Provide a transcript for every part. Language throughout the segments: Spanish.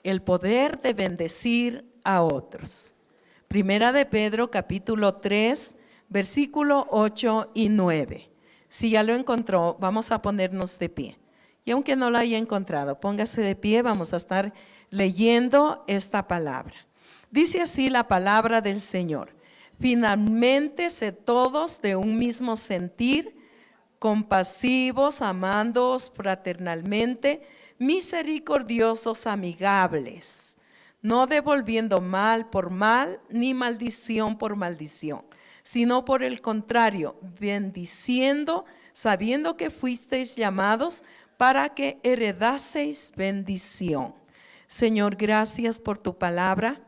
el poder de bendecir a otros. Primera de Pedro, capítulo 3, versículo 8 y 9. Si ya lo encontró, vamos a ponernos de pie. Y aunque no lo haya encontrado, póngase de pie, vamos a estar leyendo esta palabra. Dice así la palabra del Señor: finalmente, sed todos de un mismo sentir, compasivos, amándoos fraternalmente, misericordiosos, amigables, no devolviendo mal por mal, ni maldición por maldición, sino por el contrario, bendiciendo, sabiendo que fuisteis llamados para que heredaseis bendición. Señor, gracias por tu palabra.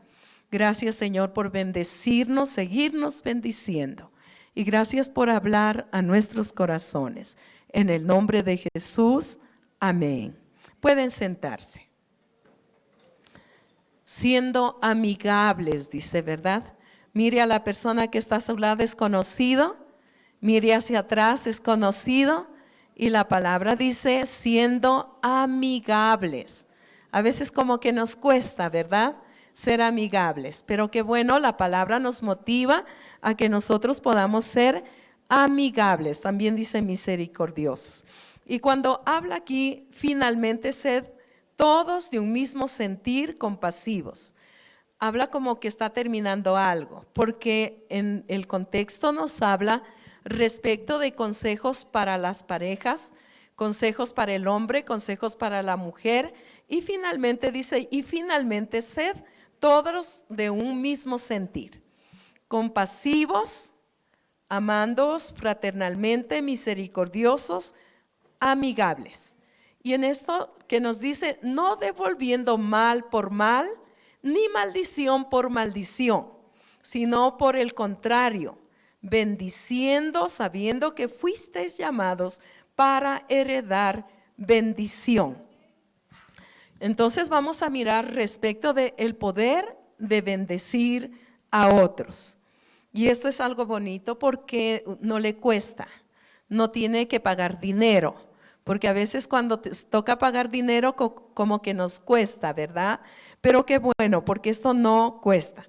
Gracias, Señor, por bendecirnos, seguirnos bendiciendo. Y gracias por hablar a nuestros corazones. En el nombre de Jesús, amén. Pueden sentarse. Siendo amigables, dice, ¿verdad? Mire a la persona que está a su lado, es conocido. Mire hacia atrás, es conocido. Y la palabra dice, siendo amigables. A veces como que nos cuesta, ¿verdad?, ser amigables, pero qué bueno, la palabra nos motiva a que nosotros podamos ser amigables. También dice misericordiosos. Y cuando habla aquí, finalmente, sed todos de un mismo sentir, compasivos. Habla como que está terminando algo, porque en el contexto nos habla respecto de consejos para las parejas, consejos para el hombre, consejos para la mujer, y finalmente dice, y finalmente sed todos de un mismo sentir, compasivos, amándoos fraternalmente, misericordiosos, amigables. Y en esto que nos dice, no devolviendo mal por mal, ni maldición por maldición, sino por el contrario, bendiciendo, sabiendo que fuisteis llamados para heredar bendición. Entonces vamos a mirar respecto del poder de bendecir a otros. Y esto es algo bonito porque no le cuesta, no tiene que pagar dinero. Porque a veces cuando te toca pagar dinero como que nos cuesta, ¿verdad? Pero qué bueno, porque esto no cuesta.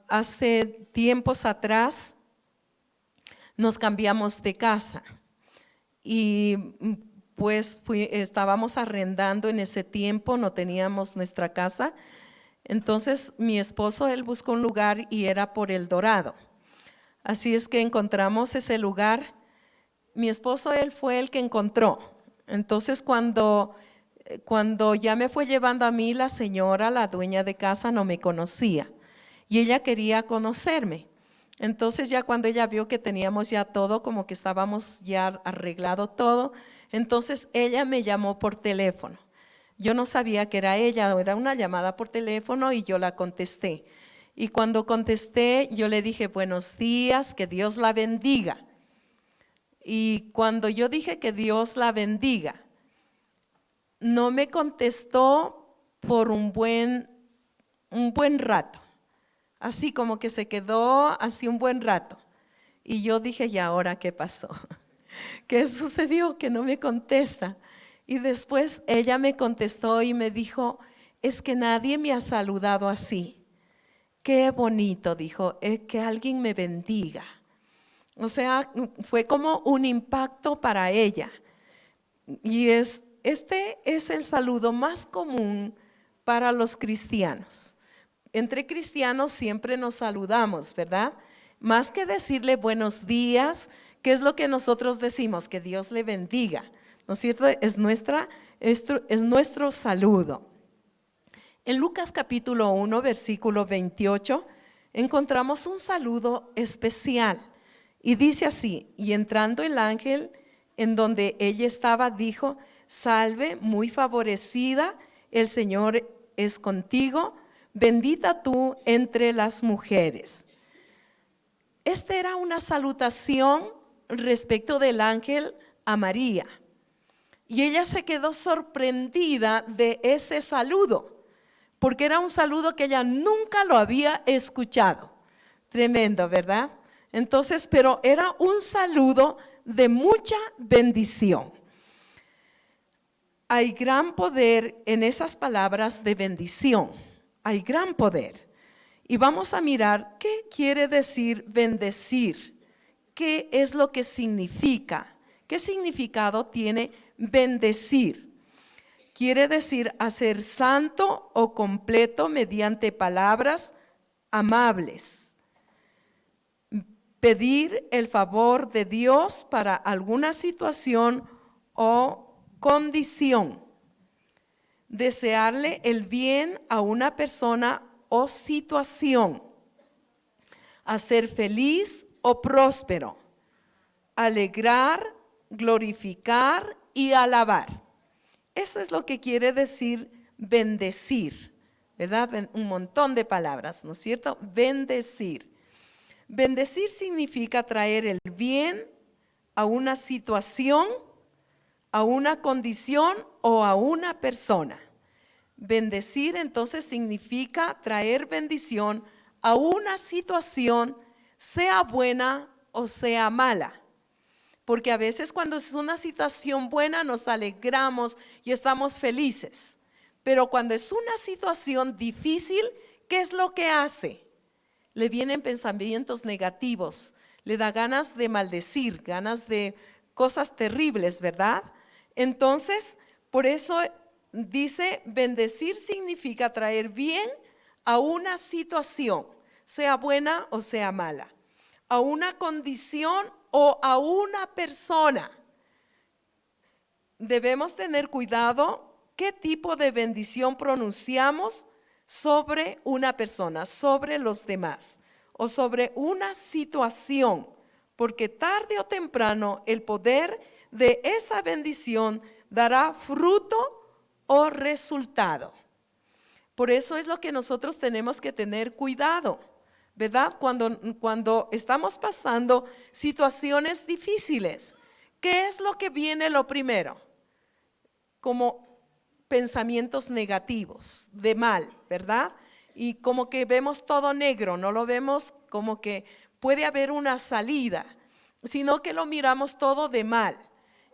Hace tiempos atrás nos cambiamos de casa y pues estábamos arrendando en ese tiempo, no teníamos nuestra casa. Entonces mi esposo, él buscó un lugar y era por El Dorado. Así es que encontramos ese lugar. Mi esposo, él fue el que encontró. Entonces cuando ya me fue llevando a mí, la señora, la dueña de casa, no me conocía y ella quería conocerme. Entonces ya cuando ella vio que teníamos ya todo, como que estábamos ya arreglado todo, entonces ella me llamó por teléfono. Yo no sabía que era ella, era una llamada por teléfono y yo la contesté. Y cuando contesté, yo le dije, buenos días, que Dios la bendiga. Y cuando yo dije que Dios la bendiga, no me contestó por un buen rato. Así como que se quedó así un buen rato. Y yo dije, ¿y ahora qué pasó? ¿Qué sucedió? Que no me contesta. Y después ella me contestó y me dijo, es que nadie me ha saludado así. Qué bonito, dijo, que alguien me bendiga. O sea, fue como un impacto para ella. Y este es el saludo más común para los cristianos. Entre cristianos siempre nos saludamos, ¿verdad? Más que decirle buenos días, ¿qué es lo que nosotros decimos? Que Dios le bendiga, ¿no es cierto? Es nuestro saludo. En Lucas capítulo 1, versículo 28, encontramos un saludo especial. Y dice así, y entrando el ángel en donde ella estaba, dijo, salve, muy favorecida, el Señor es contigo, bendita tú entre las mujeres. Esta era una salutación respecto del ángel a María. Y ella se quedó sorprendida de ese saludo, porque era un saludo que ella nunca lo había escuchado. Tremendo, ¿verdad? Entonces, pero era un saludo de mucha bendición. Hay gran poder en esas palabras de bendición. Hay gran poder. Y vamos a mirar qué quiere decir bendecir. ¿Qué es lo que significa? ¿Qué significado tiene bendecir? Quiere decir hacer santo o completo mediante palabras amables. Pedir el favor de Dios para alguna situación o condición. Desearle el bien a una persona o situación. Hacer feliz o próspero. Alegrar, glorificar y alabar. Eso es lo que quiere decir bendecir, ¿verdad? Un montón de palabras, ¿no es cierto? Bendecir. Bendecir significa traer el bien a una situación, a una condición o a una persona. Bendecir entonces significa traer bendición a una situación, sea buena o sea mala. Porque a veces cuando es una situación buena nos alegramos y estamos felices. Pero cuando es una situación difícil, ¿qué es lo que hace? Le vienen pensamientos negativos, le da ganas de maldecir, ganas de cosas terribles, ¿verdad? Entonces, por eso dice, bendecir significa traer bien a una situación, sea buena o sea mala, a una condición o a una persona. Debemos tener cuidado qué tipo de bendición pronunciamos sobre una persona, sobre los demás o sobre una situación, porque tarde o temprano el poder de esa bendición dará fruto o resultado. Por eso es lo que nosotros tenemos que tener cuidado, ¿verdad? Cuando estamos pasando situaciones difíciles, ¿qué es lo que viene lo primero? Como pensamientos negativos, de mal, ¿verdad? Y como que vemos todo negro, no lo vemos como que puede haber una salida, sino que lo miramos todo de mal.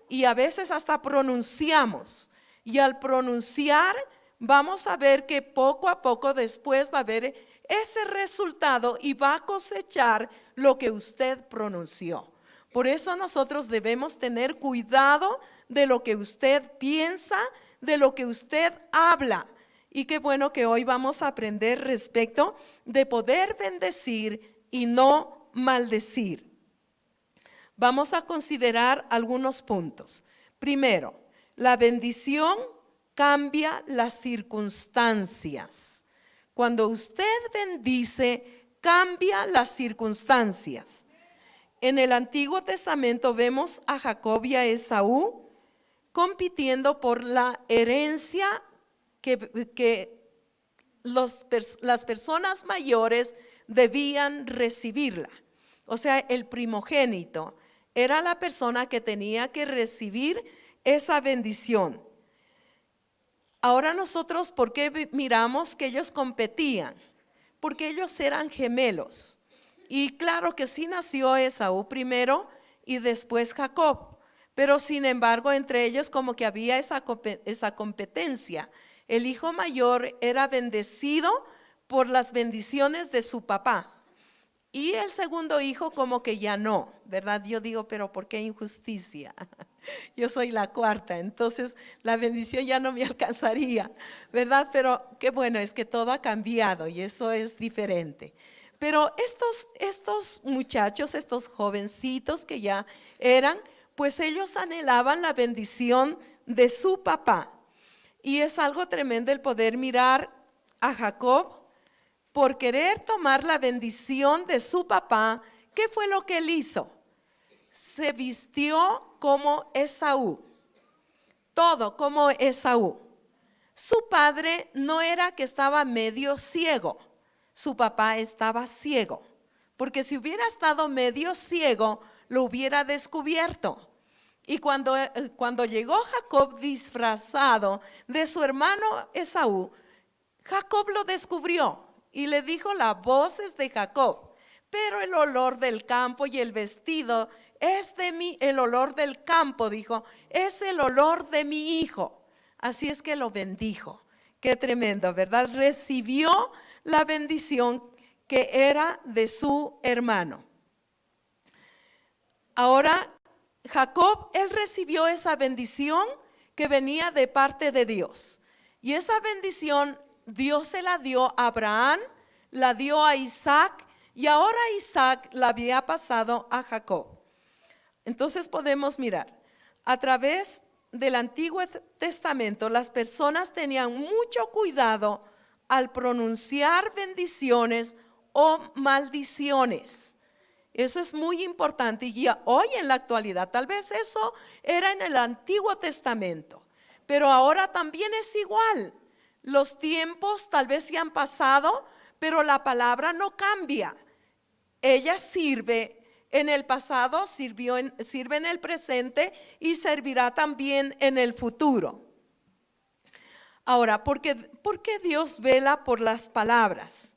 Y a veces hasta pronunciamos. Y al pronunciar vamos a ver que poco a poco después va a haber ese resultado y va a cosechar lo que usted pronunció. Por eso nosotros debemos tener cuidado de lo que usted piensa, de lo que usted habla. Y qué bueno que hoy vamos a aprender respecto de poder bendecir y no maldecir. Vamos a considerar algunos puntos. Primero, la bendición cambia las circunstancias. Cuando usted bendice, cambia las circunstancias. En el Antiguo Testamento vemos a Jacob y a Esaú compitiendo por la herencia que las personas mayores debían recibirla. O sea, el primogénito era la persona que tenía que recibir esa bendición. Ahora nosotros, ¿por qué miramos que ellos competían? Porque ellos eran gemelos. Y claro que sí nació Esaú primero y después Jacob. Pero sin embargo, entre ellos como que había esa competencia. El hijo mayor era bendecido por las bendiciones de su papá. Y el segundo hijo como que ya no, ¿verdad? Yo digo, pero ¿por qué injusticia? Yo soy la cuarta, entonces la bendición ya no me alcanzaría, ¿verdad? Pero qué bueno, es que todo ha cambiado y eso es diferente. Pero estos muchachos, estos jovencitos que ya eran, pues ellos anhelaban la bendición de su papá. Y es algo tremendo el poder mirar a Jacob por querer tomar la bendición de su papá. ¿Qué fue lo que él hizo? Se vistió como Esaú, todo como Esaú. Su padre no era que estaba medio ciego, su papá estaba ciego, porque si hubiera estado medio ciego, lo hubiera descubierto. Y cuando llegó Jacob disfrazado de su hermano Esaú, Jacob lo descubrió y le dijo: la voz es de Jacob, pero el olor del campo y el vestido es de mí. El olor del campo, dijo, es el olor de mi hijo. así es que lo bendijo. Qué tremendo, ¿verdad? Recibió la bendición que era de su hermano. Ahora, Jacob, él recibió esa bendición que venía de parte de Dios. Y esa bendición Dios se la dio a Abraham, la dio a Isaac, y ahora Isaac la había pasado a Jacob. Entonces podemos mirar, a través del Antiguo Testamento, las personas tenían mucho cuidado al pronunciar bendiciones o maldiciones. Eso es muy importante, y hoy en la actualidad, tal vez eso era en el Antiguo Testamento, pero ahora también es igual. Los tiempos tal vez se han pasado, pero la palabra no cambia. Ella sirve en el pasado, sirve en el presente y servirá también en el futuro. Ahora, ¿por qué Dios vela por las palabras?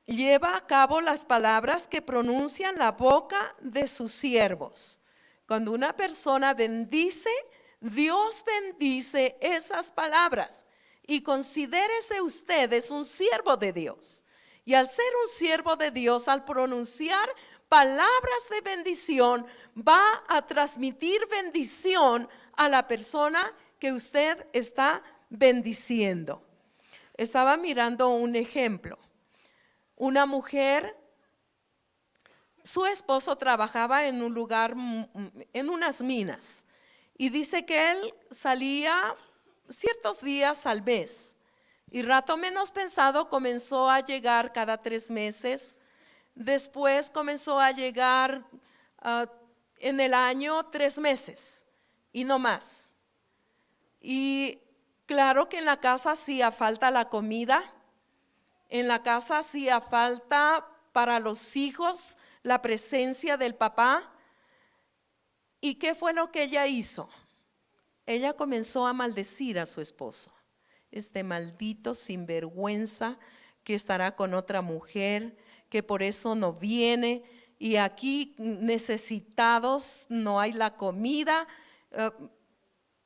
Lleva a cabo las palabras que pronuncian la boca de sus siervos. Cuando una persona bendice, Dios bendice esas palabras. Y considérese usted es un siervo de Dios. Y al ser un siervo de Dios, al pronunciar palabras de bendición, va a transmitir bendición a la persona que usted está bendiciendo. Estaba mirando un ejemplo. Una mujer, su esposo trabajaba en un lugar, en unas minas, y dice que él salía ciertos días al mes, y rato menos pensado comenzó a llegar cada 3 meses. Después comenzó a llegar en el año 3 meses y no más. Y claro que en la casa hacía falta la comida, en la casa hacía falta para los hijos la presencia del papá. ¿Y qué fue lo que ella hizo? Ella comenzó a maldecir a su esposo. Este maldito sinvergüenza que estará con otra mujer, que por eso no viene, y aquí necesitados, no hay la comida.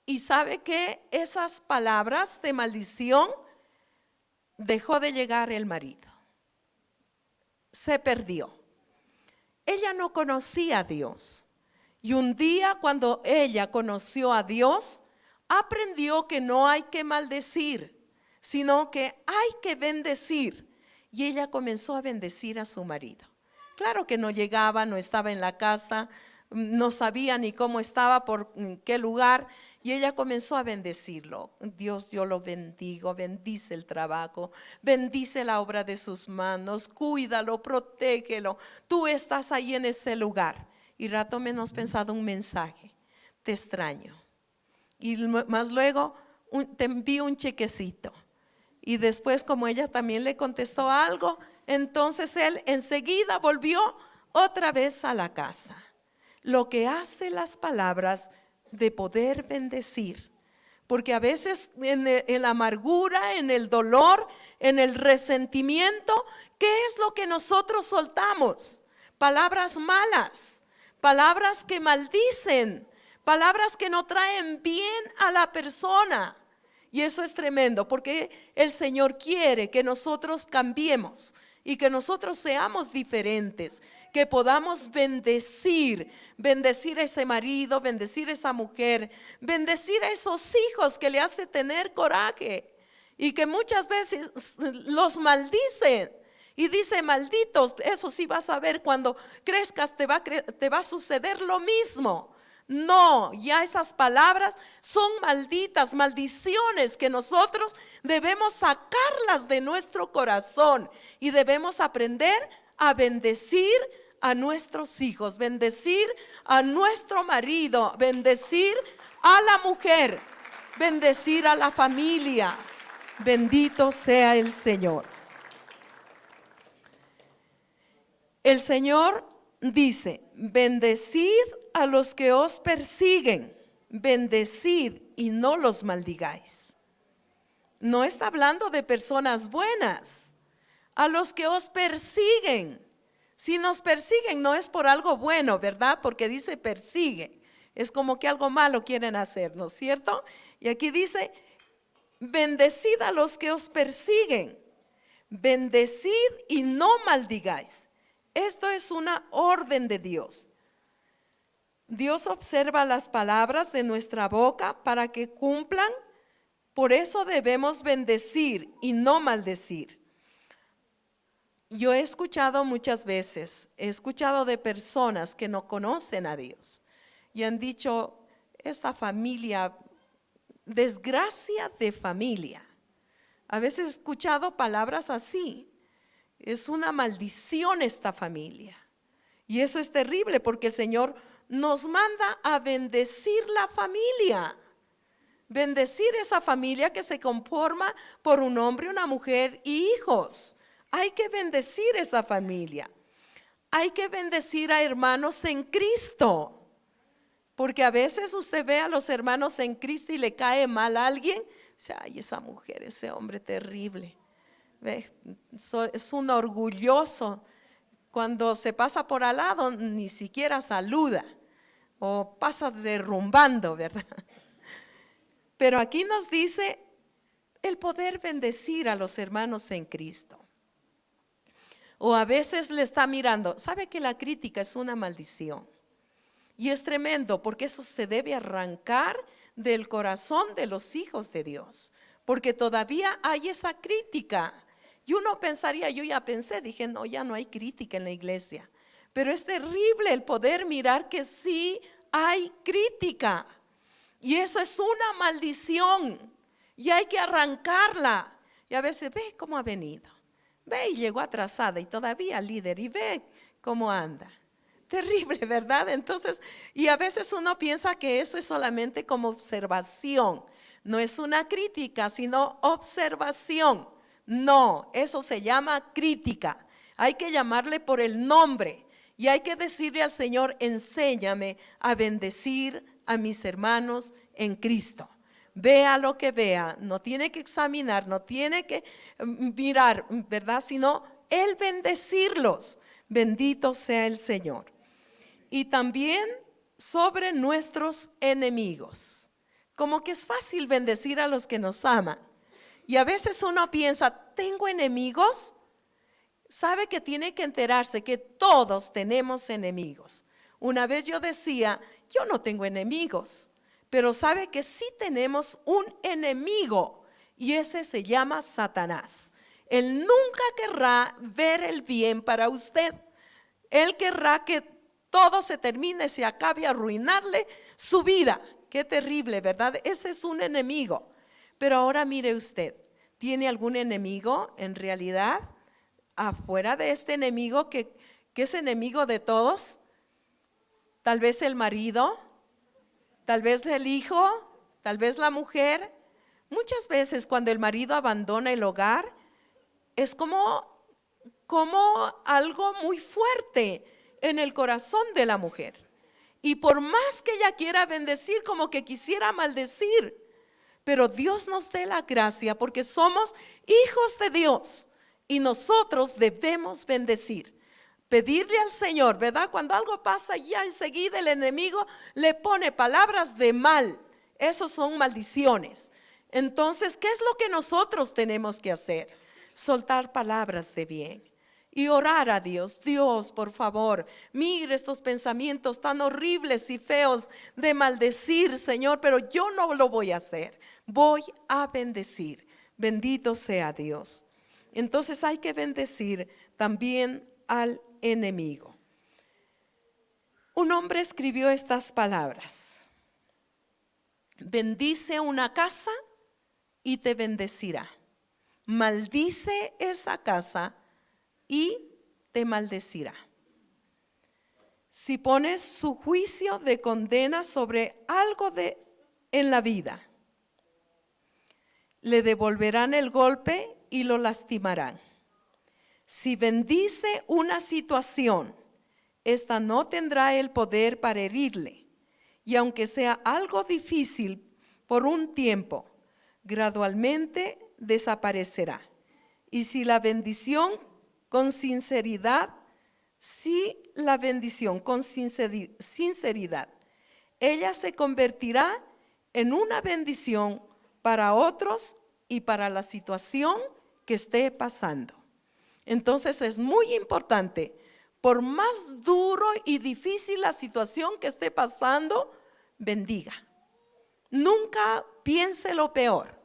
Y sabe que esas palabras de maldición, dejó de llegar el marido, se perdió. Ella no conocía a Dios, y un día cuando ella conoció a Dios, aprendió que no hay que maldecir, sino que hay que bendecir. Y ella comenzó a bendecir a su marido. Claro que no llegaba, no estaba en la casa, no sabía ni cómo estaba, por qué lugar, y ella comenzó a bendecirlo. Dios, yo lo bendigo, bendice el trabajo, bendice la obra de sus manos, cuídalo, protégelo, tú estás ahí en ese lugar. Y rato menos pensado un mensaje: te extraño. Y más luego te envío un chequecito. Y después, como ella también le contestó algo, entonces él enseguida volvió otra vez a la casa. Lo que hace las palabras de poder bendecir, porque a veces en la amargura, en el dolor, en el resentimiento, ¿qué es lo que nosotros soltamos? Palabras malas, palabras que maldicen, palabras que no traen bien a la persona. Y eso es tremendo, porque el Señor quiere que nosotros cambiemos y que nosotros seamos diferentes, que podamos bendecir a ese marido, bendecir a esa mujer, bendecir a esos hijos que le hace tener coraje y que muchas veces los maldicen. Y dice: malditos, eso sí vas a ver cuando crezcas, te va a suceder lo mismo. No, ya esas palabras son malditas, maldiciones que nosotros debemos sacarlas de nuestro corazón y debemos aprender a bendecir a nuestros hijos, bendecir a nuestro marido, bendecir a la mujer, bendecir a la familia. Bendito sea el Señor. El Señor dice: bendecid a los que os persiguen, bendecid y no los maldigáis. No está hablando de personas buenas. A los que os persiguen. Si nos persiguen no es por algo bueno, ¿verdad? Porque dice persigue. Es como que algo malo quieren hacer, ¿no es cierto? Y aquí dice, bendecid a los que os persiguen, bendecid y no maldigáis. Esto es una orden de Dios. Dios observa las palabras de nuestra boca para que cumplan. Por eso debemos bendecir y no maldecir. Yo he escuchado muchas veces, he escuchado de personas que no conocen a Dios y han dicho, esta familia, desgracia de familia. A veces he escuchado palabras así, es una maldición esta familia. Y eso es terrible porque el Señor nos manda a bendecir la familia. Bendecir esa familia que se conforma por un hombre, una mujer y hijos. Hay que bendecir esa familia. Hay que bendecir a hermanos en Cristo. Porque a veces usted ve a los hermanos en Cristo y le cae mal a alguien. Dice, ay, esa mujer, ese hombre terrible. ¿Ve? Es un orgulloso. Cuando se pasa por al lado ni siquiera saluda. O pasa derrumbando, ¿verdad? Pero aquí nos dice el poder bendecir a los hermanos en Cristo. O a veces le está mirando, sabe que la crítica es una maldición. Y es tremendo porque eso se debe arrancar del corazón de los hijos de Dios. Porque todavía hay esa crítica. Y uno pensaría, yo ya pensé, dije, no, ya no hay crítica en la iglesia. Pero es terrible el poder mirar que sí hay crítica. Y eso es una maldición y hay que arrancarla. Y a veces ve cómo ha venido, ve y llegó atrasada y todavía líder y ve cómo anda. Terrible, ¿verdad? Entonces, y a veces uno piensa que eso es solamente como observación. No es una crítica, sino observación. No, eso se llama crítica. Hay que llamarle por el nombre y hay que decirle al Señor, enséñame a bendecir a mis hermanos en Cristo. Vea lo que vea, no tiene que examinar, no tiene que mirar, ¿verdad? Sino Él bendecirlos. Bendito sea el Señor. Y también sobre nuestros enemigos. Como que es fácil bendecir a los que nos aman. Y a veces uno piensa, ¿tengo enemigos? Sabe que tiene que enterarse que todos tenemos enemigos. Una vez yo decía, yo no tengo enemigos, pero sabe que sí tenemos un enemigo y ese se llama Satanás. Él nunca querrá ver el bien para usted. Él querrá que todo se termine, se acabe, arruinarle su vida. Qué terrible, ¿verdad? Ese es un enemigo. Pero ahora mire usted, ¿tiene algún enemigo en realidad? Afuera de este enemigo que es enemigo de todos. Tal vez el marido, tal vez el hijo, tal vez la mujer. Muchas veces cuando el marido abandona el hogar, es como algo muy fuerte en el corazón de la mujer. Y por más que ella quiera bendecir, como que quisiera maldecir. Pero Dios nos dé la gracia porque somos hijos de Dios y nosotros debemos bendecir. Pedirle al Señor, ¿verdad? Cuando algo pasa, ya enseguida el enemigo le pone palabras de mal. Esos son maldiciones. Entonces, ¿qué es lo que nosotros tenemos que hacer? Soltar palabras de bien y orar a Dios. Dios, por favor, mire estos pensamientos tan horribles y feos de maldecir, Señor, pero yo no lo voy a hacer. Voy a bendecir. Bendito sea Dios. Entonces hay que bendecir también al enemigo. Un hombre escribió estas palabras: bendice una casa y te bendecirá. Maldice esa casa y te maldecirá. Si pones su juicio de condena sobre algo en la vida, le devolverán el golpe y lo lastimarán. Si bendice una situación, esta no tendrá el poder para herirle, y aunque sea algo difícil por un tiempo, gradualmente desaparecerá. Y si la bendición con sinceridad, ella se convertirá en una bendición para otros y para la situación que esté pasando. Entonces es muy importante, por más duro y difícil la situación que esté pasando, bendiga. Nunca piense lo peor,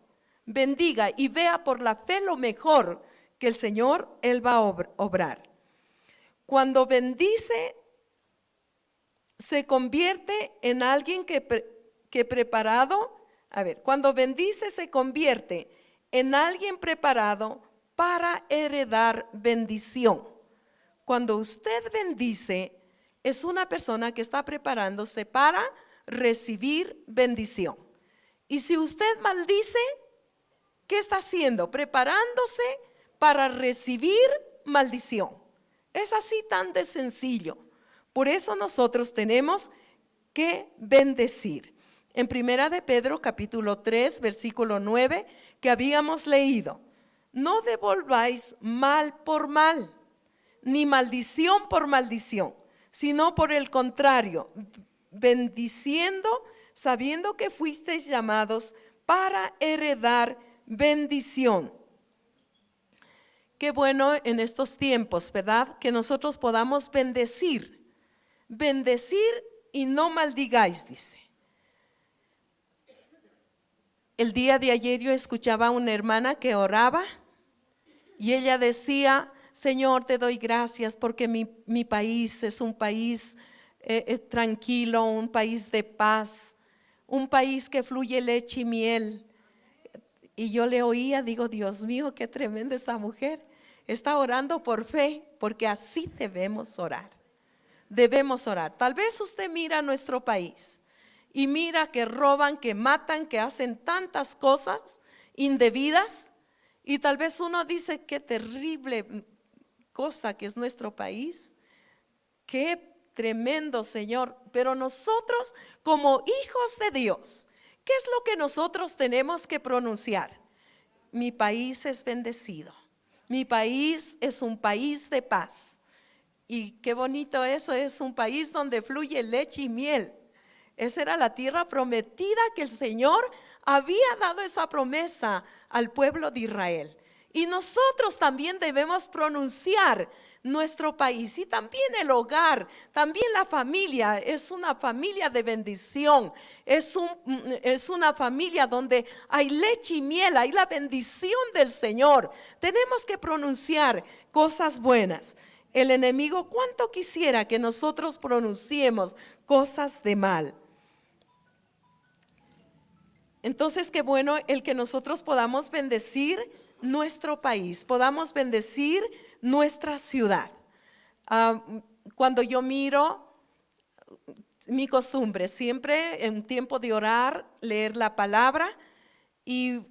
bendiga y vea por la fe lo mejor que el Señor, Él va a obrar. Cuando bendice, se convierte en alguien que preparado, cuando bendice se convierte en alguien preparado para heredar bendición. Cuando usted bendice, es una persona que está preparándose para recibir bendición. Y si usted maldice, ¿qué está haciendo? Preparándose para recibir maldición. Es así tan de sencillo. Por eso nosotros tenemos que bendecir. En Primera de Pedro capítulo 3 versículo 9 que habíamos leído: no devolváis mal por mal, ni maldición por maldición, sino por el contrario, bendiciendo, sabiendo que fuisteis llamados para heredar bendición. Qué bueno en estos tiempos, ¿verdad? Que nosotros podamos bendecir y no maldigáis, dice. El día de ayer yo escuchaba a una hermana que oraba y ella decía: Señor, te doy gracias porque mi país es un país tranquilo, un país de paz, un país que fluye leche y miel. Y yo le oía, digo, Dios mío, qué tremenda esta mujer. Está orando por fe, porque así debemos orar. Debemos orar. Tal vez usted mira nuestro país y mira que roban, que matan, que hacen tantas cosas indebidas, y tal vez uno dice: qué terrible cosa que es nuestro país, qué tremendo, Señor. Pero nosotros, como hijos de Dios, ¿qué es lo que nosotros tenemos que pronunciar? Mi país es bendecido, mi país es un país de paz. Y qué bonito eso, es un país donde fluye leche y miel. Esa era la tierra prometida que el Señor había dado, esa promesa al pueblo de Israel. Y nosotros también debemos pronunciar nuestro país, y también el hogar, también la familia. Es una familia de bendición, es una familia donde hay leche y miel, hay la bendición del Señor. Tenemos que pronunciar cosas buenas. El enemigo, ¿cuánto quisiera que nosotros pronunciemos cosas de mal? Entonces, qué bueno el que nosotros podamos bendecir nuestro país, podamos bendecir nuestra ciudad. Cuando yo miro, mi costumbre siempre en tiempo de orar, leer la palabra, y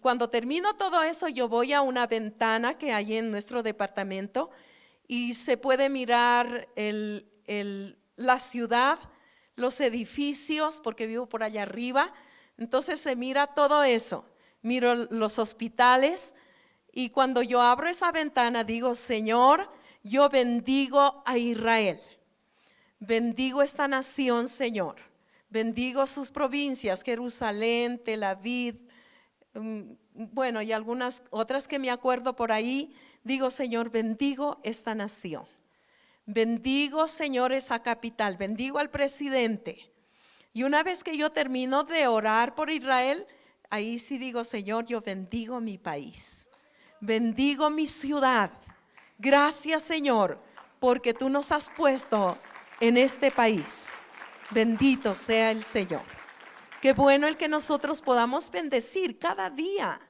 cuando termino todo eso, yo voy a una ventana que hay en nuestro departamento y se puede mirar la ciudad, los edificios, porque vivo por allá arriba. Entonces se mira todo eso, miro los hospitales, y cuando yo abro esa ventana digo: Señor, yo bendigo a Israel, bendigo esta nación, Señor, bendigo sus provincias, Jerusalén, Tel Aviv, bueno, y algunas otras que me acuerdo por ahí. Digo: Señor, bendigo esta nación, bendigo, Señor, esa capital, bendigo al presidente. Y una vez que yo termino de orar por Israel, ahí sí digo: Señor, yo bendigo mi país, bendigo mi ciudad. Gracias, Señor, porque tú nos has puesto en este país. Bendito sea el Señor. Qué bueno el que nosotros podamos bendecir cada día.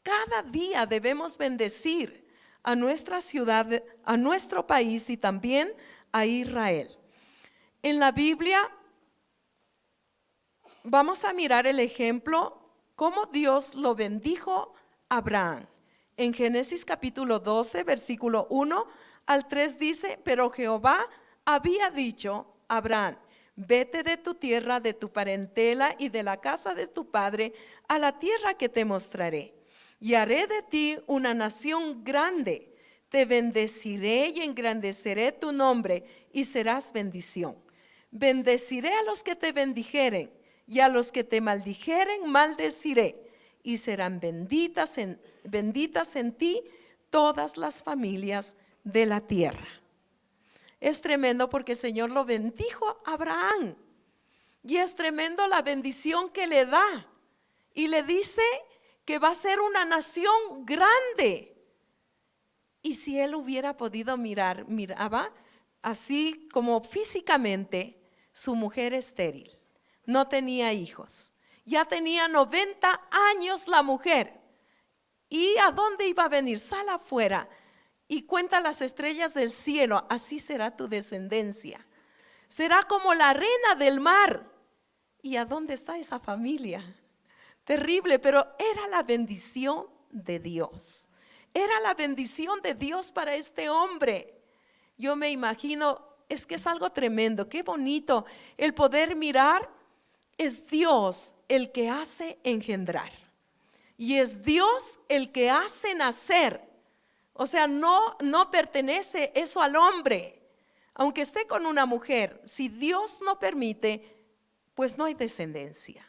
Cada día debemos bendecir a nuestra ciudad, a nuestro país y también a Israel. En la Biblia vamos a mirar el ejemplo cómo Dios lo bendijo a Abraham. En Génesis capítulo 12, versículo 1 al 3 dice: pero Jehová había dicho a Abraham: vete de tu tierra, de tu parentela y de la casa de tu padre a la tierra que te mostraré, y haré de ti una nación grande. Te bendeciré y engrandeceré tu nombre y serás bendición. Bendeciré a los que te bendijeren y a los que te maldijeren maldeciré, y serán benditas en ti todas las familias de la tierra. Es tremendo porque el Señor lo bendijo a Abraham, y es tremendo la bendición que le da, y le dice que va a ser una nación grande. Y si él hubiera podido miraba así como físicamente, su mujer estéril, no tenía hijos, ya tenía 90 años la mujer. ¿Y a dónde iba a venir? Sal afuera y cuenta las estrellas del cielo, así será tu descendencia. Será como la arena del mar. ¿Y a dónde está esa familia? Terrible, pero era la bendición de Dios. Era la bendición de Dios para este hombre. Yo me imagino, es que es algo tremendo, qué bonito el poder mirar. Es Dios el que hace engendrar, y es Dios el que hace nacer. O sea, no pertenece eso al hombre. Aunque esté con una mujer, si Dios no permite, pues no hay descendencia.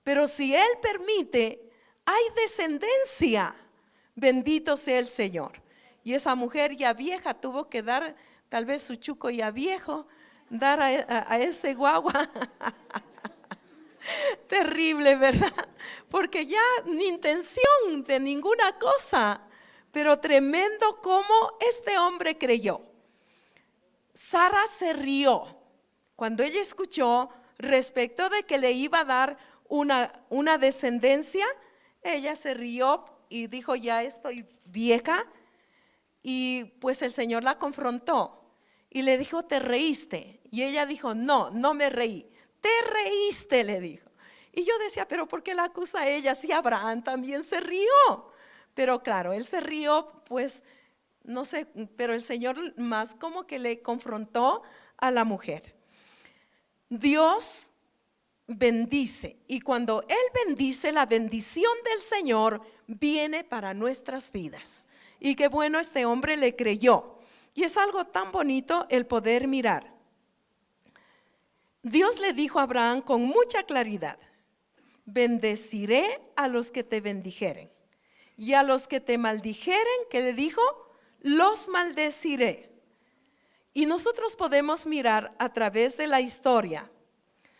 Pero si Él permite, hay descendencia. Bendito sea el Señor. Y esa mujer ya vieja tuvo que dar, tal vez su chuco ya viejo, dar a ese guagua. Terrible, ¿verdad? Porque ya ni intención de ninguna cosa. Pero tremendo como este hombre creyó. Sara se rió cuando ella escuchó respecto de que le iba a dar una descendencia. Ella se rió y dijo, ya estoy vieja. Y pues el Señor la confrontó y le dijo, ¿te reíste? Y ella dijo, no me reí. Te reíste, le dijo. Y yo decía, pero ¿por qué la acusa a ella? Si Abraham también se rió. Pero claro, él se rió, pues no sé, pero el Señor más como que le confrontó a la mujer. Dios bendice, y cuando Él bendice, la bendición del Señor viene para nuestras vidas. Y qué bueno, este hombre le creyó. Y es algo tan bonito el poder mirar. Dios le dijo a Abraham con mucha claridad: bendeciré a los que te bendijeren, y a los que te maldijeren, ¿qué le dijo? Los maldeciré. Y nosotros podemos mirar a través de la historia,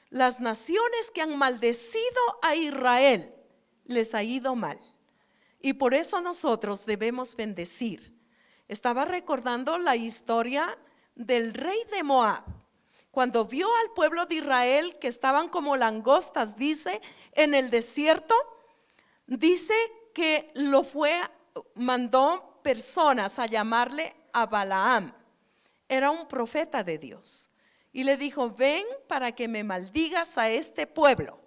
las naciones que han maldecido a Israel, les ha ido mal. Y por eso nosotros debemos bendecir. Estaba recordando la historia del rey de Moab. Cuando vio al pueblo de Israel que estaban como langostas, dice, en el desierto, dice que mandó personas a llamarle a Balaam. Era un profeta de Dios. Y le dijo, ven para que me maldigas a este pueblo.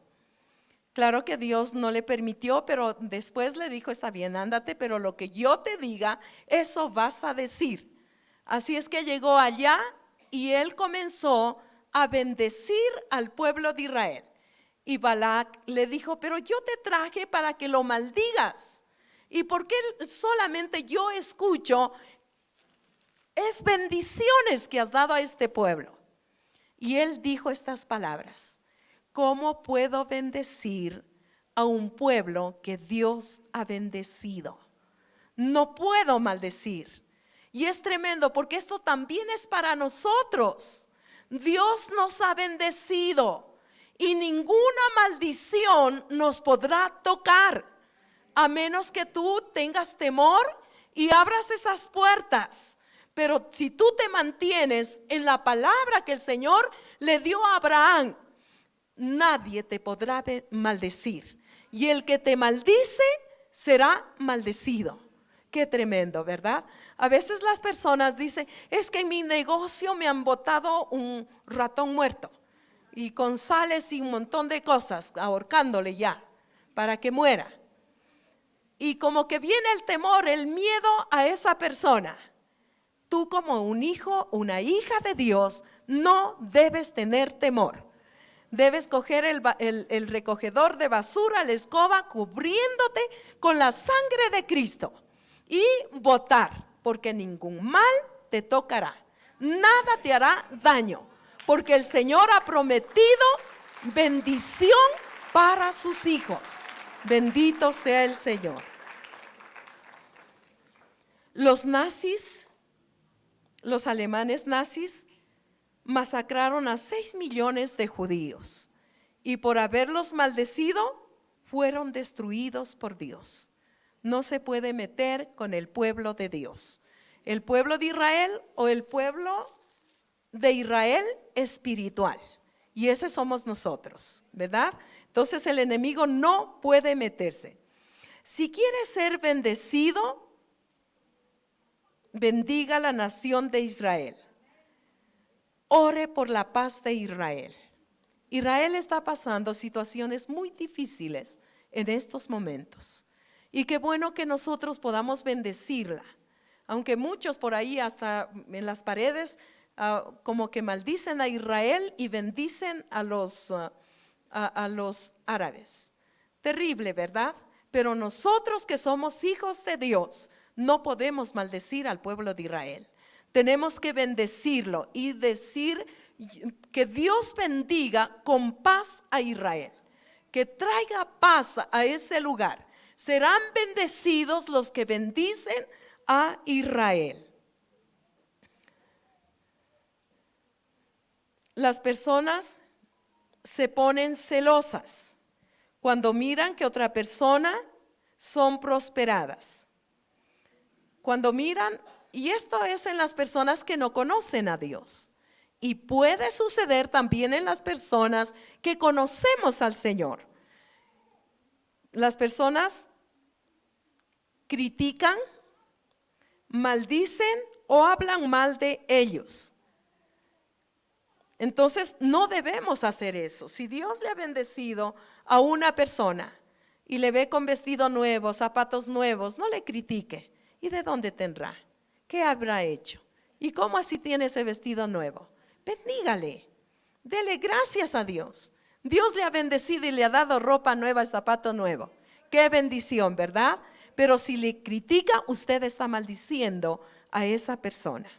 Claro que Dios no le permitió, pero después le dijo, está bien, ándate, pero lo que yo te diga, eso vas a decir. Así es que llegó allá y él comenzó a bendecir al pueblo de Israel. Y Balac le dijo, pero yo te traje para que lo maldigas. ¿Y por qué solamente yo escucho? Es bendiciones que has dado a este pueblo. Y él dijo estas palabras: ¿cómo puedo bendecir a un pueblo que Dios ha bendecido? No puedo maldecir. Y es tremendo porque esto también es para nosotros. Dios nos ha bendecido y ninguna maldición nos podrá tocar, a menos que tú tengas temor y abras esas puertas. Pero si tú te mantienes en la palabra que el Señor le dio a Abraham, nadie te podrá maldecir. Y el que te maldice será maldecido. Qué tremendo, ¿verdad? A veces las personas dicen, es que en mi negocio me han botado un ratón muerto, y con sales y un montón de cosas, ahorcándole ya, para que muera. Y como que viene el temor, el miedo a esa persona. Tú como un hijo, una hija de Dios, no debes tener temor. Debes coger el recogedor de basura, la escoba, cubriéndote con la sangre de Cristo y botar, porque ningún mal te tocará, nada te hará daño, porque el Señor ha prometido bendición para sus hijos. Bendito sea el Señor. Los nazis, los alemanes nazis, masacraron a 6 millones de judíos y por haberlos maldecido, fueron destruidos por Dios. No se puede meter con el pueblo de Dios. El pueblo de Israel o el pueblo de Israel espiritual. Y ese somos nosotros, ¿verdad? Entonces el enemigo no puede meterse. Si quiere ser bendecido, bendiga la nación de Israel. Ore por la paz de Israel. Israel está pasando situaciones muy difíciles en estos momentos. Y qué bueno que nosotros podamos bendecirla. Aunque muchos por ahí hasta en las paredes como que maldicen a Israel y bendicen a los árabes. Terrible, ¿verdad? Pero nosotros que somos hijos de Dios no podemos maldecir al pueblo de Israel. Tenemos que bendecirlo y decir que Dios bendiga con paz a Israel, que traiga paz a ese lugar. Serán bendecidos los que bendicen a Israel. Las personas se ponen celosas cuando miran que otra persona son prosperadas. Cuando miran, y esto es en las personas que no conocen a Dios. Y puede suceder también en las personas que conocemos al Señor. Las personas critican, maldicen o hablan mal de ellos. Entonces no debemos hacer eso. Si Dios le ha bendecido a una persona y le ve con vestido nuevo, zapatos nuevos, no le critique. ¿Y de dónde tendrá? ¿Qué habrá hecho? ¿Y cómo así tiene ese vestido nuevo? Bendígale, dele gracias a Dios. Dios le ha bendecido y le ha dado ropa nueva y zapato nuevo. Qué bendición, ¿verdad? Pero si le critica, usted está maldiciendo a esa persona.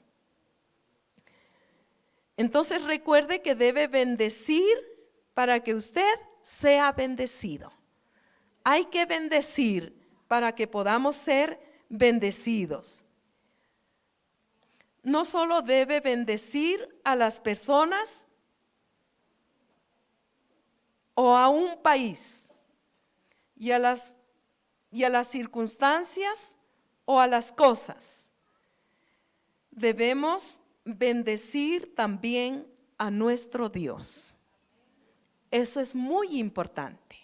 Entonces recuerde que debe bendecir para que usted sea bendecido. Hay que bendecir para que podamos ser bendecidos. No solo debe bendecir a las personas o a un país y a las circunstancias o a las cosas. Debemos bendecir también a nuestro Dios. Eso es muy importante.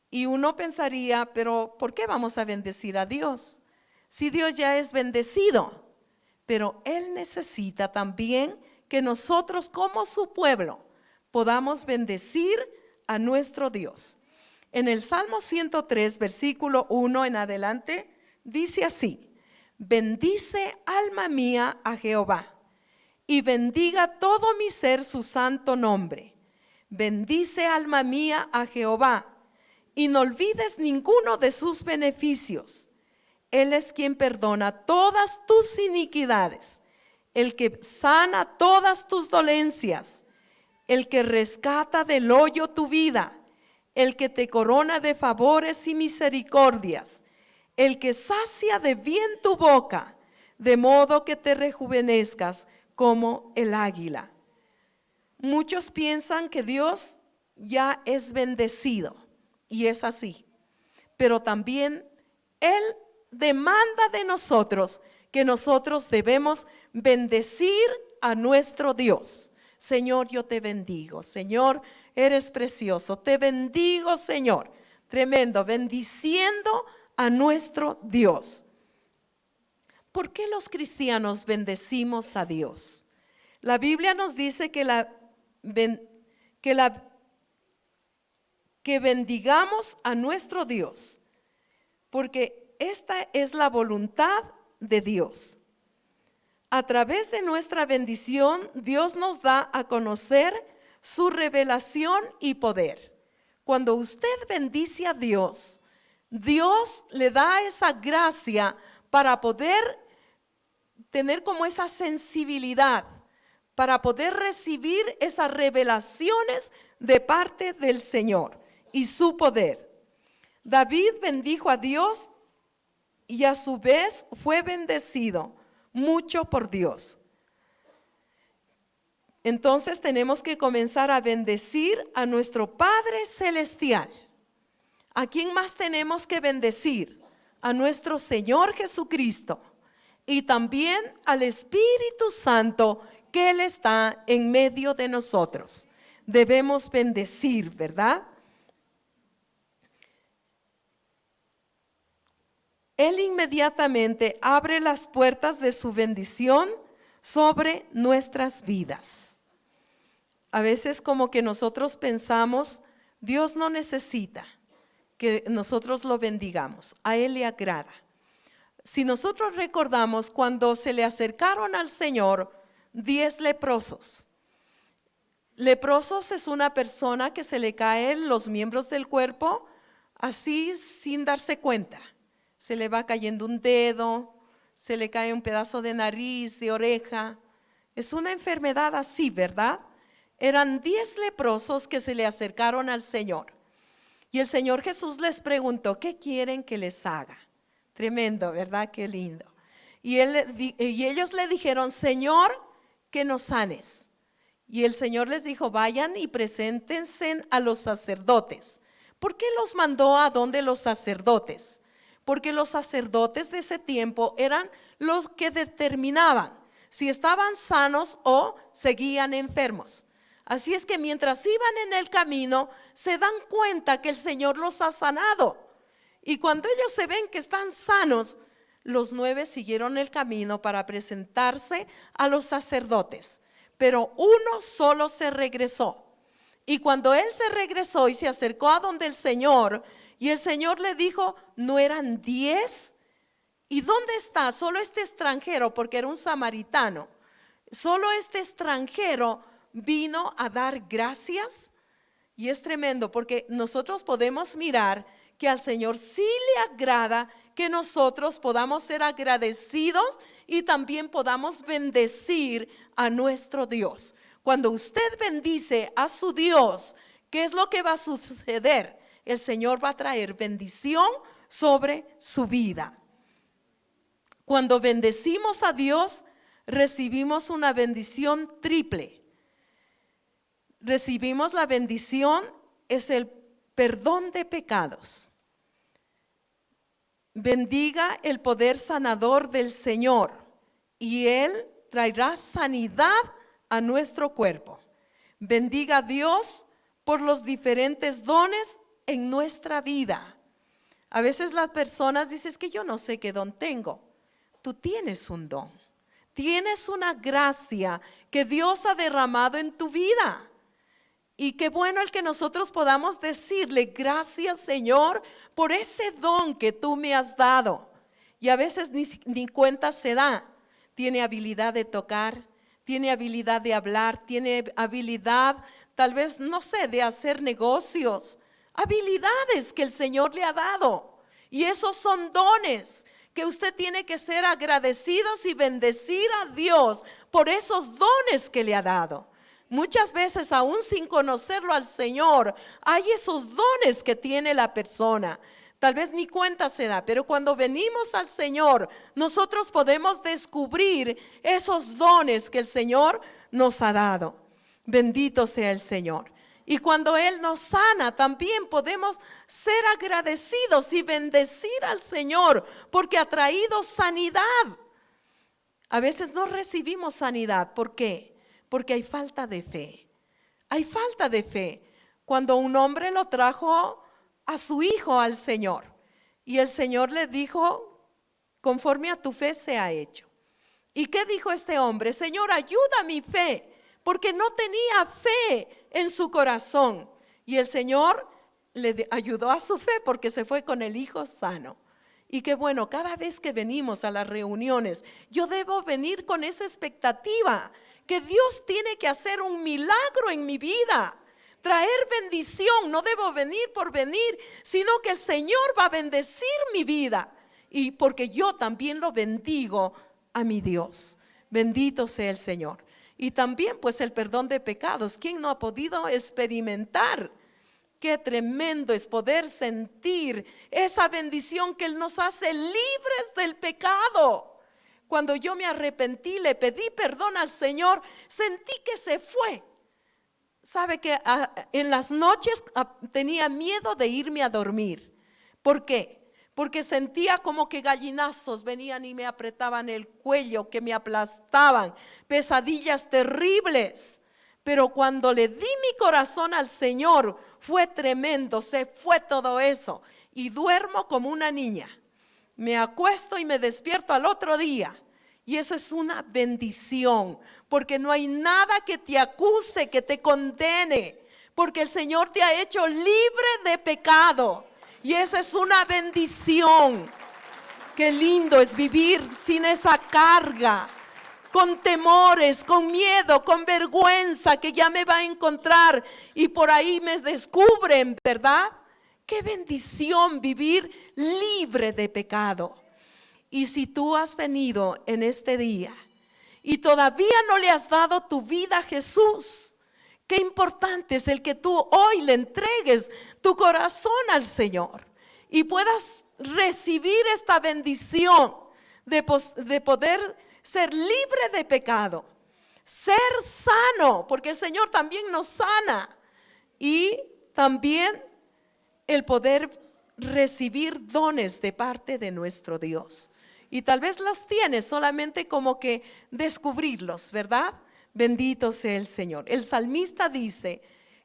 Y uno pensaría, pero ¿por qué vamos a bendecir a Dios? Si Dios ya es bendecido. Pero Él necesita también que nosotros como su pueblo podamos bendecir a nuestro Dios. En el Salmo 103, versículo 1 en adelante, dice así: bendice alma mía a Jehová, y bendiga todo mi ser su santo nombre. Bendice alma mía a Jehová, y no olvides ninguno de sus beneficios. Él es quien perdona todas tus iniquidades, el que sana todas tus dolencias, el que rescata del hoyo tu vida, el que te corona de favores y misericordias, el que sacia de bien tu boca, de modo que te rejuvenezcas como el águila. Muchos piensan que Dios ya es bendecido, y es así, pero también Él demanda de nosotros que nosotros debemos bendecir a nuestro Dios. Señor, yo te bendigo. Señor, eres precioso. Te bendigo, Señor. Tremendo, bendiciendo a nuestro Dios. ¿Por qué los cristianos bendecimos a Dios? La Biblia nos dice que bendigamos a nuestro Dios, porque esta es la voluntad de Dios. A través de nuestra bendición, Dios nos da a conocer su revelación y poder. Cuando usted bendice a Dios, Dios le da esa gracia para poder tener como esa sensibilidad para poder recibir esas revelaciones de parte del Señor y su poder. David bendijo a Dios y a su vez fue bendecido mucho por Dios. Entonces tenemos que comenzar a bendecir a nuestro Padre Celestial. ¿A quién más tenemos que bendecir? A nuestro Señor Jesucristo y también al Espíritu Santo que Él está en medio de nosotros. Debemos bendecir, ¿verdad? Él inmediatamente abre las puertas de su bendición sobre nuestras vidas. A veces como que nosotros pensamos, Dios no necesita que nosotros lo bendigamos, a Él le agrada. Si nosotros recordamos cuando se le acercaron al Señor 10 leprosos. Leprosos es una persona que se le caen los miembros del cuerpo así sin darse cuenta. Se le va cayendo un dedo, se le cae un pedazo de nariz, de oreja. Es una enfermedad así, ¿verdad? Eran 10 leprosos que se le acercaron al Señor. Y el Señor Jesús les preguntó, ¿qué quieren que les haga? Tremendo, ¿verdad? Qué lindo. Y ellos le dijeron, Señor, que nos sanes. Y el Señor les dijo, vayan y preséntense a los sacerdotes. ¿Por qué los mandó a donde los sacerdotes? Porque los sacerdotes de ese tiempo eran los que determinaban si estaban sanos o seguían enfermos. Así es que mientras iban en el camino, se dan cuenta que el Señor los ha sanado. Y cuando ellos se ven que están sanos, los 9 siguieron el camino para presentarse a los sacerdotes. Pero uno solo se regresó. Y cuando él se regresó y se acercó a donde el Señor, y el Señor le dijo, ¿no eran 10? ¿Y dónde está? Solo este extranjero, porque era un samaritano. Solo este extranjero vino a dar gracias. Y es tremendo porque nosotros podemos mirar que al Señor sí le agrada que nosotros podamos ser agradecidos y también podamos bendecir a nuestro Dios. Cuando usted bendice a su Dios, ¿qué es lo que va a suceder? El Señor va a traer bendición sobre su vida. Cuando bendecimos a Dios, recibimos una bendición triple. Recibimos la bendición, es el perdón de pecados. Bendiga el poder sanador del Señor y Él traerá sanidad a nuestro cuerpo. Bendiga a Dios por los diferentes dones en nuestra vida. A veces las personas dicen que yo no sé qué don tengo. Tú tienes un don, tienes una gracia que Dios ha derramado en tu vida. Y qué bueno el que nosotros podamos decirle, gracias Señor por ese don que tú me has dado. Y a veces ni cuenta se da. Tiene habilidad de tocar, tiene habilidad de hablar, tiene habilidad tal vez, no sé, de hacer negocios. Habilidades que el Señor le ha dado. Y esos son dones que usted tiene que ser agradecidos y bendecir a Dios por esos dones que le ha dado. Muchas veces aún sin conocerlo al Señor, hay esos dones que tiene la persona. Tal vez ni cuenta se da, pero cuando venimos al Señor, nosotros podemos descubrir esos dones que el Señor nos ha dado. Bendito sea el Señor. Y cuando Él nos sana, también podemos ser agradecidos y bendecir al Señor, porque ha traído sanidad. A veces no recibimos sanidad. ¿Por qué? Porque hay falta de fe. Hay falta de fe. Cuando un hombre lo trajo a su hijo al Señor y el Señor le dijo, conforme a tu fe sea hecho. ¿Y qué dijo este hombre? Señor, ayuda a mi fe, porque no tenía fe en su corazón. Y el Señor le ayudó a su fe porque se fue con el hijo sano. Y qué bueno, cada vez que venimos a las reuniones, yo debo venir con esa expectativa que Dios tiene que hacer un milagro en mi vida, traer bendición. No debo venir por venir, sino que el Señor va a bendecir mi vida. Y porque yo también lo bendigo a mi Dios. Bendito sea el Señor. Y también pues el perdón de pecados. ¿Quién no ha podido experimentar? Qué tremendo es poder sentir esa bendición que Él nos hace libres del pecado. Cuando yo me arrepentí, le pedí perdón al Señor, sentí que se fue. Sabe que en las noches tenía miedo de irme a dormir. ¿Por qué? Porque sentía como que gallinazos venían y me apretaban el cuello, que me aplastaban, pesadillas terribles. Pero cuando le di mi corazón al Señor, fue tremendo, se fue todo eso. Y duermo como una niña. Me acuesto y me despierto al otro día. Y eso es una bendición, porque no hay nada que te acuse, que te condene, porque el Señor te ha hecho libre de pecado. Y esa es una bendición. Qué lindo es vivir sin esa carga, con temores, con miedo, con vergüenza que ya me va a encontrar y por ahí me descubren, ¿verdad? Qué bendición vivir libre de pecado. Y si tú has venido en este día y todavía no le has dado tu vida a Jesús, qué importante es el que tú hoy le entregues tu corazón al Señor y puedas recibir esta bendición de poder ser libre de pecado, ser sano, porque el Señor también nos sana, y también el poder recibir dones de parte de nuestro Dios. Y tal vez las tienes, solamente como que descubrirlos, ¿verdad? Bendito sea el Señor. El salmista dice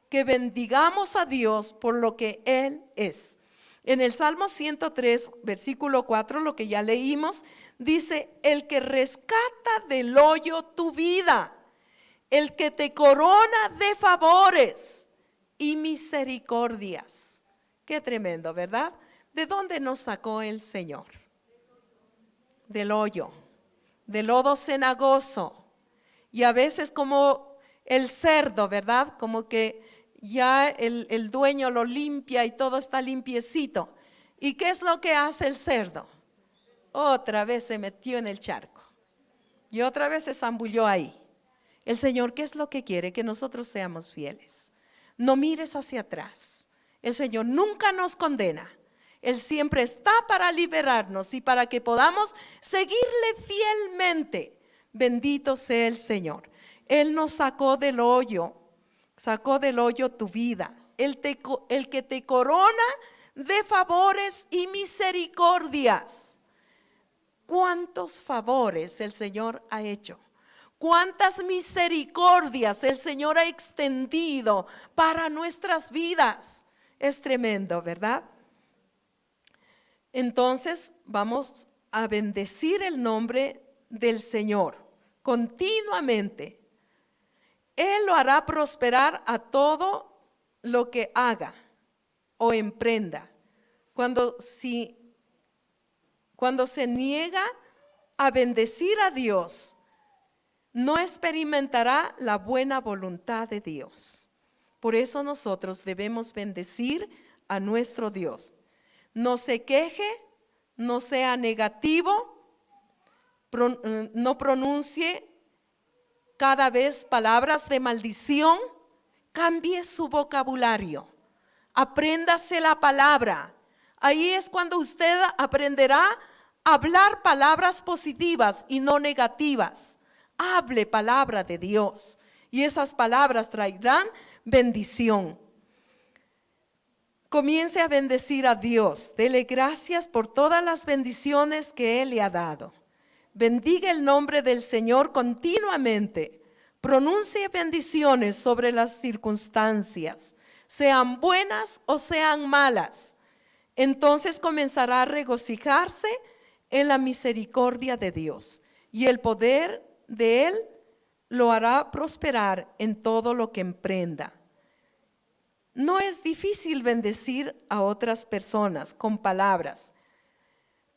que bendigamos a Dios por lo que Él es. En el Salmo 103, versículo 4, lo que ya leímos, dice: el que rescata del hoyo tu vida, el que te corona de favores y misericordias. Qué tremendo, ¿verdad? ¿De dónde nos sacó el Señor? Del hoyo, del lodo cenagoso. Y a veces como el cerdo, ¿verdad? Como que ya el dueño lo limpia y todo está limpiecito. ¿Y qué es lo que hace el cerdo? Otra vez se metió en el charco y otra vez se zambulló ahí. El Señor, ¿qué es lo que quiere? Que nosotros seamos fieles. No mires hacia atrás. El Señor nunca nos condena. Él siempre está para liberarnos y para que podamos seguirle fielmente. Bendito sea el Señor. Él nos sacó del hoyo tu vida. El que te corona de favores y misericordias. ¿Cuántos favores el Señor ha hecho? ¿Cuántas misericordias el Señor ha extendido para nuestras vidas? Es tremendo, ¿verdad? Entonces vamos a bendecir el nombre del Señor continuamente. Él lo hará prosperar a todo lo que haga o emprenda. Cuando se niega a bendecir a Dios, no experimentará la buena voluntad de Dios. Por eso nosotros debemos bendecir a nuestro Dios. No se queje, no sea negativo, no pronuncie cada vez palabras de maldición. Cambie su vocabulario, apréndase la palabra. Ahí es cuando usted aprenderá a hablar palabras positivas y no negativas. Hable palabra de Dios y esas palabras traerán bendición. Comience a bendecir a Dios. Dele gracias por todas las bendiciones que Él le ha dado. Bendiga el nombre del Señor continuamente. Pronuncie bendiciones sobre las circunstancias, sean buenas o sean malas. Entonces comenzará a regocijarse en la misericordia de Dios y el poder de Él lo hará prosperar en todo lo que emprenda. No es difícil bendecir a otras personas con palabras,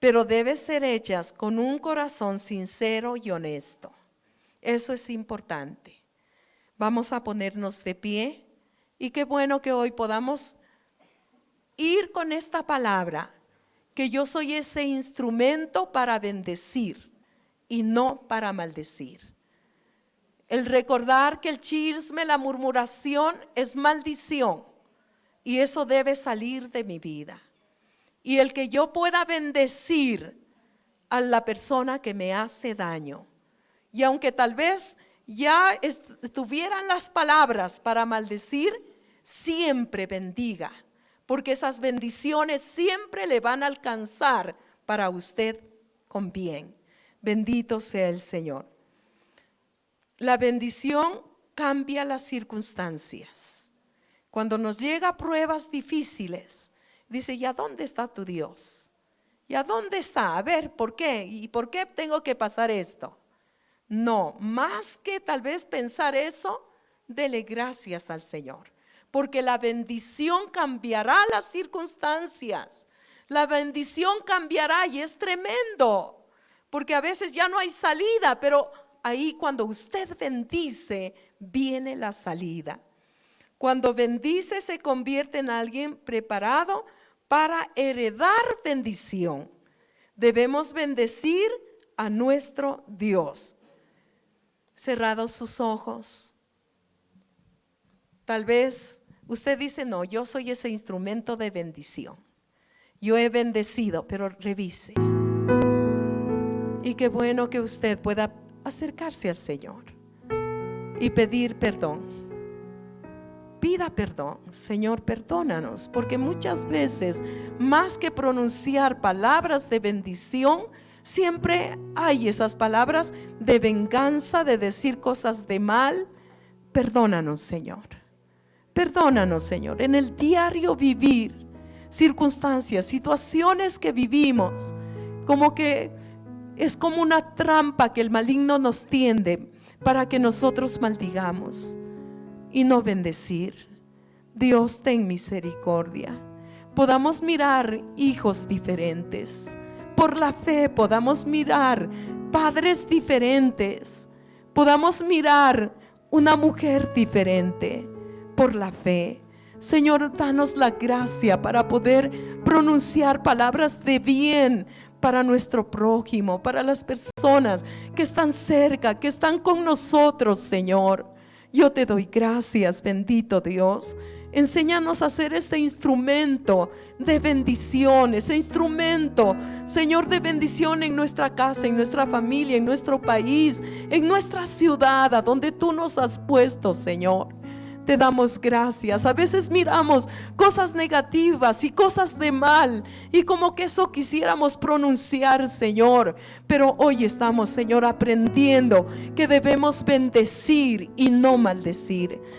pero debe ser hechas con un corazón sincero y honesto. Eso es importante. Vamos a ponernos de pie y qué bueno que hoy podamos ir con esta palabra, que yo soy ese instrumento para bendecir y no para maldecir. El recordar que el chisme, la murmuración es maldición y eso debe salir de mi vida. Y el que yo pueda bendecir a la persona que me hace daño. Y aunque tal vez ya estuvieran las palabras para maldecir, siempre bendiga, porque esas bendiciones siempre le van a alcanzar para usted con bien. Bendito sea el Señor. La bendición cambia las circunstancias. Cuando nos llega pruebas difíciles, dice, ¿y a dónde está tu Dios? ¿Y a dónde está? A ver, ¿por qué? ¿Y por qué tengo que pasar esto? No, más que tal vez pensar eso, dele gracias al Señor, porque la bendición cambiará las circunstancias. La bendición cambiará y es tremendo, porque a veces ya no hay salida, pero ahí cuando usted bendice, viene la salida. Cuando bendice, se convierte en alguien preparado para heredar bendición. Debemos bendecir a nuestro Dios. Cerrados sus ojos. Tal vez usted dice, no, yo soy ese instrumento de bendición. Yo he bendecido, pero revise. Y qué bueno que usted pueda acercarse al Señor y pedir perdón. Pida perdón, Señor, perdónanos, porque muchas veces, más que pronunciar palabras de bendición, siempre hay esas palabras de venganza, de decir cosas de mal. Perdónanos, Señor. Perdónanos, Señor. En el diario vivir, circunstancias, situaciones que vivimos, como que es como una trampa que el maligno nos tiende para que nosotros maldigamos y no bendecir. Dios, ten misericordia. Podamos mirar hijos diferentes. Por la fe podamos mirar padres diferentes. Podamos mirar una mujer diferente. Por la fe. Señor, danos la gracia para poder pronunciar palabras de bien para nuestro prójimo, para las personas que están cerca, que están con nosotros, Señor. Yo te doy gracias, bendito Dios. Enséñanos a ser ese instrumento de bendición, ese instrumento, Señor, de bendición en nuestra casa, en nuestra familia, en nuestro país, en nuestra ciudad, a donde tú nos has puesto, Señor. Te damos gracias. A veces miramos cosas negativas y cosas de mal y como que eso quisiéramos pronunciar, Señor. Pero hoy estamos, Señor, aprendiendo que debemos bendecir y no maldecir.